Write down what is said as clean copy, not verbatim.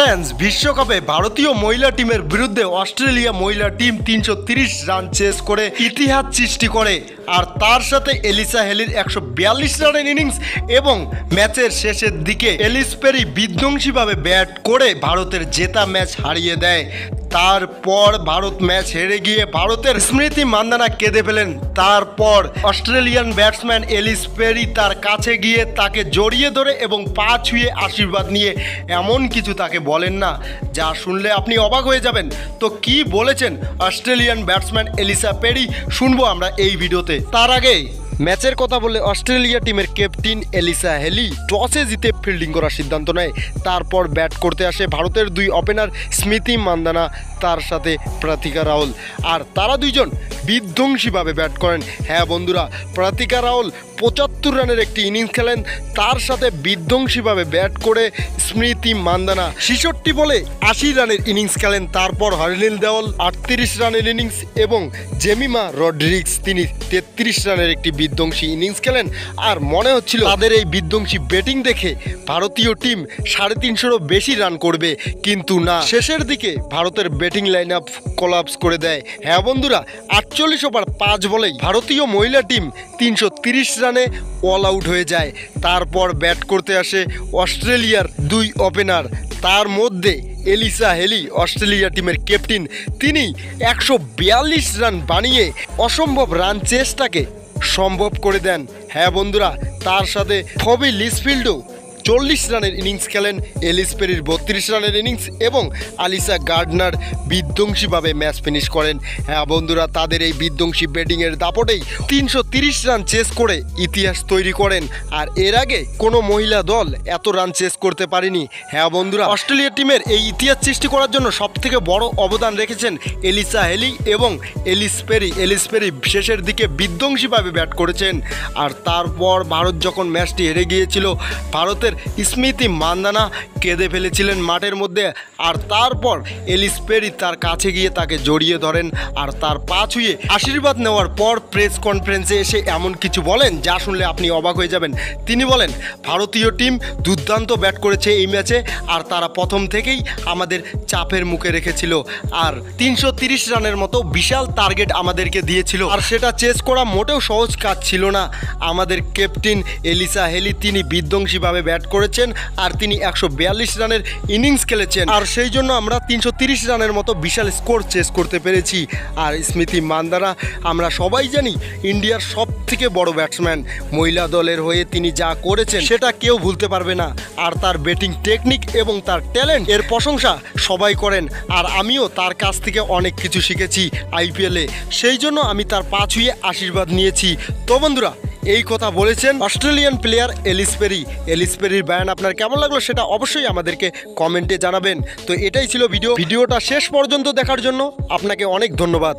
Netherlands বিশ্বকাপে ভারতীয় মহিলা টিমের বিরুদ্ধে অস্ট্রেলিয়া মহিলা টিম 330 রান চেস করে ইতিহাস সৃষ্টি করে। আর তার সাথে এলিসা হেলির 142 রানের ইনিংস এবং ম্যাচের শেষের দিকে এলিস পেরি বিধ্বংসীভাবে ব্যাট করে ভারতের জেতা ম্যাচ হারিয়ে দেয়। তারপর ভারত ম্যাচ হেরে গিয়ে ভারতের স্মৃতি মান্দানা কেঁদে ফেলেন। তারপর অস্ট্রেলিয়ান ব্যাটসম্যান এলিস পেরি তার কাছে গিয়ে তাকে জড়িয়ে ধরে এবং পা ছুঁয়ে আশীর্বাদ নিয়ে এমন কিছু তাকে বলেন না যা শুনলে আপনি অবাক হয়ে যাবেন। তো কি বলেছেন অস্ট্রেলিয়ান ব্যাটসম্যান এলিসা পেরি শুনবো আমরা এই ভিডিওতে। তার আগে ম্যাচের কথা বললে অস্ট্রেলিয়া টিমের ক্যাপ্টেন এলিসা হেলি টসে জিতে ফিল্ডিং করার সিদ্ধান্ত নেয়। তারপর ব্যাট করতে আসে ভারতের দুই ওপেনার স্মৃতি মান্দানা তার সাথে প্রতিকা রাহুল, আর তারা দুইজন বিধ্বংসীভাবে ব্যাট করেন। হ্যাঁ বন্ধুরা, প্রতিকা রাহুল 75 রানের একটি ইনিংস খেলেন, তার সাথে বিধ্বংসীভাবে ব্যাট করে স্মৃতি মান্দানা 66 বলে 80 রানের ইনিংস খেলেন। তারপর হরলিন দেওয়াল 38 রানের ইনিংস এবং জেমিমা রড্রিক্স তিনি 33 রানের একটি বিধ্বংসী ইনিংস খেলেন। আর মনে হচ্ছিল তাদের এই বিধ্বংসী ব্যাটিং দেখে ভারতীয় টিম 350-এরও বেশি রান করবে, কিন্তু না, শেষের দিকে ভারতের ব্যাটিং লাইন আপ কোলাপস করে দেয়। হ্যাঁ বন্ধুরা, 48 ওভার 5 বলেই ভারতীয় মহিলা টিম 330 রানে অল আউট হয়ে যায়। তারপর ব্যাট করতে আসে অস্ট্রেলিয়ার দুই ওপেনার, তার মধ্যে এলিসা হেলি অস্ট্রেলিয়া টিমের ক্যাপ্টেন, তিনি 142 রান বানিয়ে অসম্ভব রান চেষ্টাকে সম্ভব করে দেন। হ্যাঁ বন্ধুরা, তার সাথে ফবি লিসফিল্ডও 40 রানের ইনিংস খেলেন, এলিস পেরির 32 রানের ইনিংস এবং আলিসা গার্ডনার বিধ্বংসীভাবে ম্যাচ ফিনিশ করেন। হ্যাঁ বন্ধুরা, তাদের এই বিধ্বংসী ব্যাটিংয়ের দাপটেই 330 রান চেস করে ইতিহাস তৈরি করেন। আর এর আগে কোনো মহিলা দল এত রান চেস করতে পারেনি। হ্যাঁ বন্ধুরা, অস্ট্রেলিয়া টিমের এই ইতিহাস সৃষ্টি করার জন্য সবথেকে বড় অবদান রেখেছেন এলিসা হেলি এবং এলিস পেরি। এলিস পেরি শেষের দিকে বিধ্বংসীভাবে ব্যাট করেছেন। আর তারপর ভারত যখন ম্যাচটি হেরে গিয়েছিল, ভারতের স্মৃতি মান্দানা কেঁদে ফেলেছিলেন মাঠের মধ্যে। আর তারপর এলিস পেরি তার কাছে গিয়ে তাকে জড়িয়ে ধরেন আর তার পা ছুঁয়ে আশীর্বাদ নেওয়ার পর প্রেস কনফারেন্সে এসে এমন কিছু বলেন যা শুনলে আপনি অবাক হয়ে যাবেন। তিনি বলেন, ভারতীয় টিম দুর্দান্ত ব্যাট করেছে এই ম্যাচে, আর তারা প্রথম থেকেই আমাদের চাপের মুখে রেখেছিল। আর 330 রানের মতো বিশাল টার্গেট আমাদেরকে দিয়েছিল, আর সেটা চেস করা মোটেও সহজ কাজ ছিল না। আমাদের ক্যাপ্টেন এলিসা হেলি তিনি বিধ্বংসীভাবে ব্যাট করেছেন আর তিনি 142 রানের ইনিংস খেলেছেন, আর সেই জন্য আমরা 330 রানের মতো বিশাল স্কোর চেস করতে পেরেছি। আর স্মৃতি মান্দানা আমরা সবাই জানি ইন্ডিয়ার সব থেকে বড় ব্যাটসম্যান, মহিলা দলের হয়ে তিনি যা করেছেন সেটা কেউ ভুলতে পারবে না। আর তার ব্যাটিং টেকনিক এবং তার ট্যালেন্ট এর প্রশংসা সবাই করেন, আর আমিও তার কাছ থেকে অনেক কিছু শিখেছি আইপিএলে, সেই জন্য আমি তার পা ছুঁয়ে আশীর্বাদ নিয়েছি। তো বন্ধুরা, এই কথা বলেছেন Australian player Ellyse Perry. Ellyse পেরির বয়ান আপনার কেমন লাগলো সেটা অবশ্যই আমাদেরকে কমেন্টে জানাবেন। তো এটাই ছিল ভিডিওটা শেষ পর্যন্ত দেখার জন্য আপনাকে অনেক ধন্যবাদ।